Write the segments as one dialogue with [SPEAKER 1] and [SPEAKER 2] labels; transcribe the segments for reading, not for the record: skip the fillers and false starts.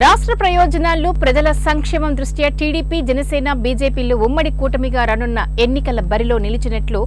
[SPEAKER 1] రాష్ట్ర ప్రయోజనాలు ప్రజల సంక్షేమం దృష్ట్యా టీడీపీ జనసేన బీజేపీలు ఉమ్మడి కూటమిగా రానున్న ఎన్నికల బరిలో నిలిచినట్లు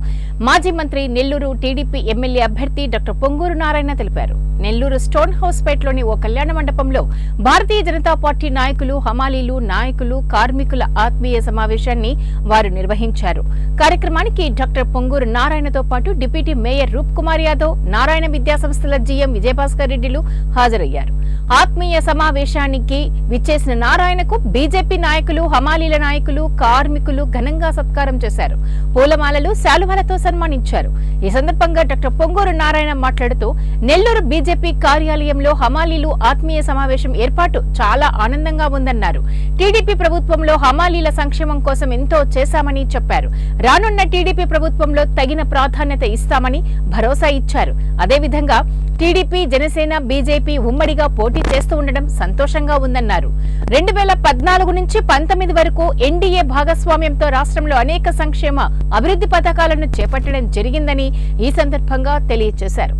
[SPEAKER 1] మాజీ మంత్రి నెల్లూరు టీడీపీ ఎమ్మెల్యే అభ్యర్థి డాక్టర్ పొంగూరు నారాయణ తెలిపారు. నెల్లూరు స్టోన్ హౌస్ పేటలోని ఓ కళ్యాణ మండపంలో భారతీయ జనతా పార్టీ నాయకులు, హమాలీలు, నాయకులు, కార్మికుల ఆత్మీయ సమావేశాన్ని వారు నిర్వహించారు. కార్యక్రమానికి డాక్టర్ పొంగూరు నారాయణతో పాటు డిప్యూటీ మేయర్ రూప్ కుమార్ యాదవ్, నారాయణ విద్యాసంస్థల జీఎం విజయభాస్కర్ రెడ్డిలు హాజరయ్యారు. ఆత్మీయ సమావేశానికి విచ్చేసిన నారాయణకు బీజేపీ నాయకులు, హమాలీల నాయకులు, కార్మికులు ఘనంగా సత్కారం చేశారు. పూలమాలలు, శాలువాలతో సన్మానించారు. ఈ సందర్భంగా డాక్టర్ పొంగూరు నారాయణ మాట్లాడుతూ నెల్లూరు బీజేపీ కార్యాలయంలో హమాలీలు ఆత్మీయ సమావేశం ఏర్పాటు చాలా ఆనందంగా ఉందన్నారు. టీడీపీ ప్రభుత్వంలో హమాలీల సంక్షేమం కోసం ఎంతో చేశామని చెప్పారు. రానున్న టీడీపీ ప్రభుత్వంలో తగిన ప్రాధాన్యత ఇస్తామని భరోసా ఇచ్చారు. అదేవిధంగా టీడీపీ, జనసేన, బీజేపీ ఉమ్మడిగా పోటీ చేస్తూ ఉండడం సంతోషంగా ఉందన్నారు. 2014 నుంచి 19 వరకు ఎన్డీఏ భాగస్వామ్యంతో రాష్ట్రంలో అనేక సంక్షేమ అభివృద్ధి పథకాలను చేపట్టడం జరిగిందని ఈ సందర్భంగా తెలియజేశారు.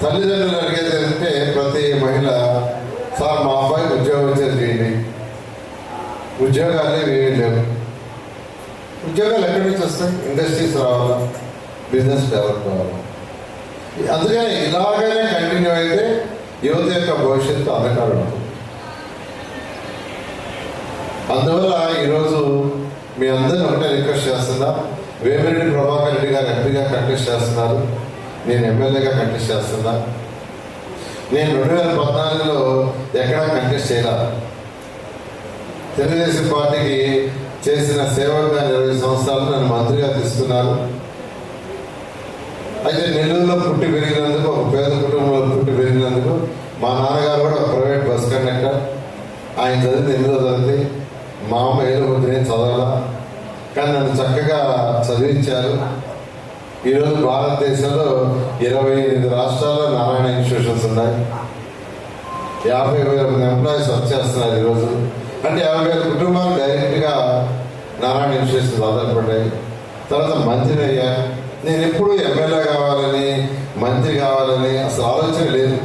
[SPEAKER 2] తల్లిదండ్రులు అడిగేదంటే ప్రతి మహిళ, సార్ మా అబ్బాయి ఉద్యోగం చేయండి, ఉద్యోగాలు ఏమీ లేవు. ఉద్యోగాలు ఎక్కడి నుంచి వస్తాయి? ఇండస్ట్రీస్ రావాలా, బిజినెస్ డెవలప్ కావాలా. అందుకని ఇలాగనే కంటిన్యూ అయితే యువత యొక్క భవిష్యత్తు అంధకారం ఉంటుంది. అందువల్ల ఈరోజు మీ అందరినీ ఒకటే రిక్వెస్ట్ చేస్తున్నా. వేమిరెడ్డి ప్రభాకర్ రెడ్డి గారు ఎంపీగా కంటెస్ట్ చేస్తున్నారు, నేను ఎమ్మెల్యేగా కంటెస్ట్ చేస్తున్నా. నేను 2014లో ఎక్కడా కంటెస్ట్ చేయాలి. తెలుగుదేశం పార్టీకి చేసిన సేవగా 20 సంవత్సరాలు నన్ను మంత్రిగా తీసుకున్నారు. అయితే నెల్లూరులో పుట్టి పెరిగినందుకు, ఒక పేద కుటుంబంలో పుట్టి పెరిగినందుకు, మా నాన్నగారు కూడా ఒక ప్రైవేట్ బస్ కండక్టర్. ఆయన చదివింది 8వ తరగతి, మా అమ్మ 7వ తరగతి చదవాలా, కానీ నన్ను చక్కగా చదివించారు. ఈరోజు భారతదేశంలో 28 రాష్ట్రాల్లో నారాయణ ఇన్స్టిట్యూషన్స్ ఉన్నాయి. 50,000 ఎంప్లాయీస్ వర్క్ చేస్తున్నారు ఈరోజు. అంటే 50,000 కుటుంబాలు డైరెక్ట్గా నారాయణ ఇన్స్టిట్యూషన్స్ ఆధారపడ్డాయి. తర్వాత మంత్రి అయ్యా. నేను ఎప్పుడు ఎమ్మెల్యే కావాలని, మంత్రి కావాలని అసలు ఆలోచన లేదు.